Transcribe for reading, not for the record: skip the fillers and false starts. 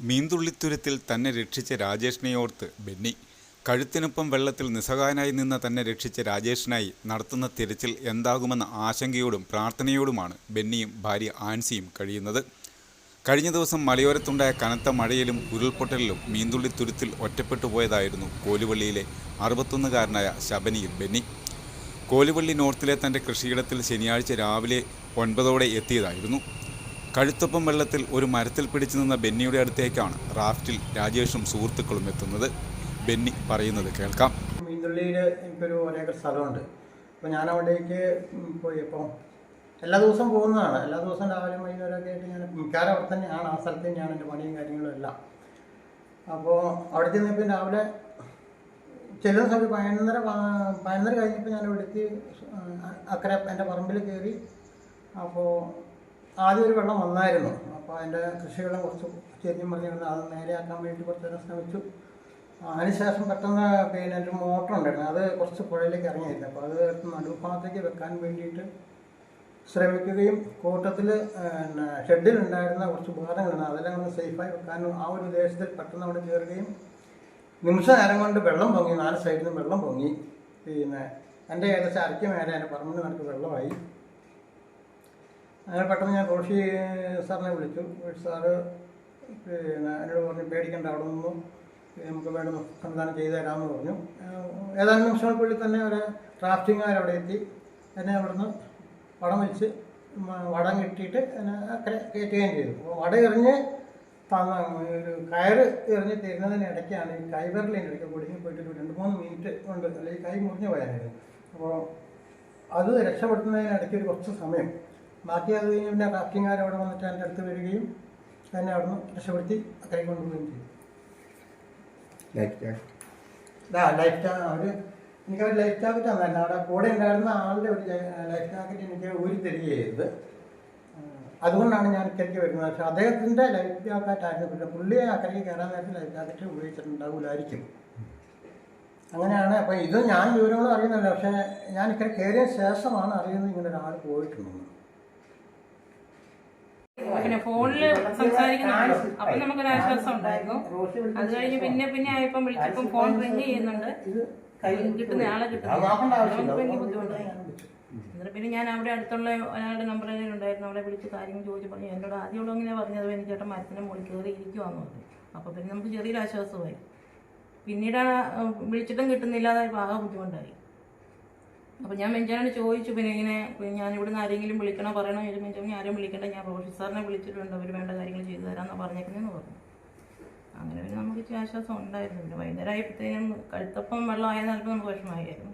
മീൻതുള്ളിത്തുരുത്തിൽ തന്നെ രക്ഷിച്ച രാജേഷിനെയോർത്ത് ബെന്നി. കഴുത്തിനൊപ്പം വെള്ളത്തിൽ നിസ്സഹായനായി നിന്ന തന്നെ രക്ഷിച്ച രാജേഷിനായി നടത്തുന്ന തിരച്ചിൽ എന്താകുമെന്ന ആശങ്കയോടും പ്രാർത്ഥനയോടുമാണ് ബെന്നിയും ഭാര്യ ആൻസിയും കഴിയുന്നത്. കഴിഞ്ഞ ദിവസം മലയോരത്തുണ്ടായ കനത്ത മഴയിലും ഉരുൾപൊട്ടലിലും മീൻതുള്ളിത്തുരുത്തിൽ ഒറ്റപ്പെട്ടു പോയതായിരുന്നു കോലുവള്ളിയിലെ 61കാരനായ ശബനിയിൽ ബെന്നി. കോലുവള്ളി നോർത്തിലെ തൻ്റെ കൃഷിയിടത്തിൽ ശനിയാഴ്ച രാവിലെ 9ഓടെ എത്തിയതായിരുന്നു. കഴുത്തൊപ്പം വെള്ളത്തിൽ ഒരു മരത്തിൽ പിടിച്ചു നിന്ന ബെന്നിയുടെ അടുത്തേക്കാണ് റാഫ്റ്റിൽ രാജേഷും സുഹൃത്തുക്കളും എത്തുന്നത്. ബെന്നി പറയുന്നത് കേൾക്കാം. മീൻതുള്ളിയിൽ എനിക്കൊരു 1 ഏക്കർ സ്ഥലമുണ്ട്. അപ്പോൾ ഞാൻ അവിടേക്ക് പോയി. അപ്പോൾ എല്ലാ ദിവസവും പോകുന്നതാണ്. എല്ലാ ദിവസവും രാവിലെ വൈകുന്നേരമൊക്കെ ആയിട്ട് ഞാൻ മിക്കവാറും അവിടെ തന്നെയാണ്. ആ സ്ഥലത്ത് തന്നെയാണ് എൻ്റെ പണിയും കാര്യങ്ങളും എല്ലാം. അപ്പോൾ അവിടെ ചെന്നപ്പോൾ രാവിലെ ചെല്ലുന്ന സമയത്ത് 11:30 കഴിഞ്ഞപ്പോൾ ഞാൻ ഇവിടേക്ക് അക്കരെ എൻ്റെ പറമ്പിൽ കയറി. അപ്പോൾ ആദ്യം ഒരു വെള്ളം വന്നായിരുന്നു. അപ്പോൾ അതിൻ്റെ കൃഷികളും കുറച്ച് ചെരിഞ്ഞും പറഞ്ഞിരുന്നു. അത് നേരെയാക്കാൻ വേണ്ടി കുറച്ച് നേരം ശ്രമിച്ചു. അതിനുശേഷം പെട്ടെന്ന് എൻ്റെ മോട്ടർ ഉണ്ടായിരുന്നു. അത് കുറച്ച് പുഴയിലേക്ക് ഇറങ്ങിയായിരുന്നു. അപ്പോൾ അത് നടുഭാഗത്തേക്ക് വെക്കാൻ വേണ്ടിയിട്ട് ശ്രമിക്കുകയും കൂട്ടത്തിൽ ഷെഡിലുണ്ടായിരുന്ന കുറച്ച് ഉപകരണങ്ങളുണ്ട്, അതെല്ലാം ഒന്ന് സേഫായി വെക്കാനും ആ ഒരു ഉദ്ദേശത്തിൽ പെട്ടെന്ന് അവിടെ കയറുകയും നിമിഷ നേരം കൊണ്ട് വെള്ളം പൊങ്ങി. 4 സൈഡിൽ നിന്നും വെള്ളം പൊങ്ങി. എൻ്റെ ഏകദേശം അരയ്ക്ക് മേലെ എൻ്റെ പറമ്പിന് നടക്ക് വെള്ളമായി. അങ്ങനെ പെട്ടെന്ന് ഞാൻ റോഷി സാറിനെ വിളിച്ചു. സാറ് എന്നോട് പറഞ്ഞു, പേടിക്കേണ്ട, അവിടെ നിന്നും നമുക്ക് വേണ്ട സംവിധാനം ചെയ്തു തരാമെന്ന് പറഞ്ഞു. ഏതാനും നിമിഷങ്ങൾക്കുള്ളിൽ തന്നെ ഒരു റാഫ്റ്റിങ്ങുകാർ എത്തി എന്നെ അവിടുന്ന് വടം വെച്ച് വടം കിട്ടിയിട്ട് എന്നെ അക്കരെ കയറ്റുകയും ചെയ്തു. അപ്പോൾ വടം എറിഞ്ഞ് ഒരു കയറ് എറിഞ്ഞ് തരുന്നതിനിടയ്ക്കാണ് ഈ കൈവിരലിൻ്റെ ഇടയ്ക്ക് കുടുങ്ങി പോയിട്ട് 2-3 മിനിറ്റ് കൊണ്ട് അല്ലെങ്കിൽ കൈ മുറിഞ്ഞു പോയായിരുന്നു. അപ്പോൾ അത് രക്ഷപ്പെടുത്തുന്നതിനിടയ്ക്ക് ഒരു കുറച്ച് സമയം ബാക്കി. അത് കഴിഞ്ഞ് പിന്നെ റാഫ്റ്റിങ്ങുകാർ അവിടെ വന്നിട്ട് എൻ്റെ അടുത്ത് വരികയും എന്നെ അവിടെ നിന്ന് രക്ഷപ്പെടുത്തി അക്കരെ കൊണ്ടുപോവുകയും ചെയ്തു. ലൈഫ് ജാക്കറ്റ് എനിക്കവർ ലൈഫ് ജാക്കറ്റ് തന്നായിരുന്നു. അവിടെ കൂടെ ഉണ്ടായിരുന്ന ആളുടെ ഒരു ലൈഫ് ജാക്കറ്റ് എനിക്ക് ഊരി തരികയായിരുന്നു. അതുകൊണ്ടാണ് ഞാൻ ഇക്കരയ്ക്ക് വരുന്നത്. പക്ഷേ അദ്ദേഹത്തിൻ്റെ ലൈഫ് ജാക്കറ്റ് ആയിരുന്നു. പിന്നെ പുള്ളിയെ അക്കരയ്ക്ക് കയറാൻ നേരത്തെ ലൈഫ് ജാക്കറ്റ് ഉപയോഗിച്ചിട്ടുണ്ടാവില്ലായിരിക്കും. അങ്ങനെയാണ്. അപ്പോൾ ഇത് ഞാൻ വിവരങ്ങൾ അറിയുന്നില്ല. പക്ഷേ ഞാൻ ഇക്കരെ കയറിയ ശേഷമാണ് അറിയുന്നത് ഇങ്ങനെ ഒരാൾ പോയിട്ടുണ്ടെന്ന്. പിന്നെ ഫോണിൽ സംസാരിക്കുന്നുണ്ട്. അപ്പം നമുക്കൊരു ആശ്വാസം ഉണ്ടായിരുന്നു. അത് കഴിഞ്ഞ് പിന്നെ ആയപ്പം വിളിച്ചപ്പം ഫോൺ റിങ് ചെയ്യുന്നുണ്ട്, കിട്ടുന്ന ആളെ കിട്ടുന്നത് എനിക്ക് ബുദ്ധിമുട്ടായി. എന്നിട്ട് പിന്നെ ഞാൻ അവിടെ അടുത്തുള്ള ഒരാളുടെ നമ്പർ ഉണ്ടായിരുന്നു. അവിടെ വിളിച്ച് കാര്യങ്ങൾ ചോദിച്ചു പറഞ്ഞു. എന്നോട് ആദ്യമുള്ള ഇങ്ങനെ പറഞ്ഞത് എനിക്ക് ചേട്ടൻ മരത്തിന് മുകളിൽ കയറി ഇരിക്കുവാന്ന് പറഞ്ഞു. അപ്പോൾ പിന്നെ നമുക്ക് ചെറിയൊരു ആശ്വാസമായി. പിന്നീട് വിളിച്ചിട്ടും കിട്ടുന്നില്ലാതായപ്പോൾ ആകെ ബുദ്ധിമുട്ടായി. അപ്പോൾ ഞാൻ മെഞ്ചാനോട് ചോദിച്ചു, പിന്നെ ഇങ്ങനെ ഞാൻ ഇവിടുന്ന് ആരെങ്കിലും വിളിക്കണോ പറയണോ ചോദിച്ചു. മെഞ്ചാൻ ആരും വിളിക്കേണ്ട, ഞാൻ റോഷി സാറിനെ വിളിച്ചിട്ടുണ്ട്, അവർ വേണ്ട കാര്യങ്ങൾ ചെയ്തു തരാമെന്ന് പറഞ്ഞേക്കുന്നതെന്ന് പറഞ്ഞു. അങ്ങനെ പിന്നെ നമുക്ക് ഇച്ചിരി ആശ്വാസം ഉണ്ടായിരുന്നു. പിന്നെ വൈകുന്നേരം ആയപ്പോഴത്തേനും കഴുത്തപ്പം വെള്ളം ആയതിനാൽ നമുക്ക് വിഷമമായിരുന്നു.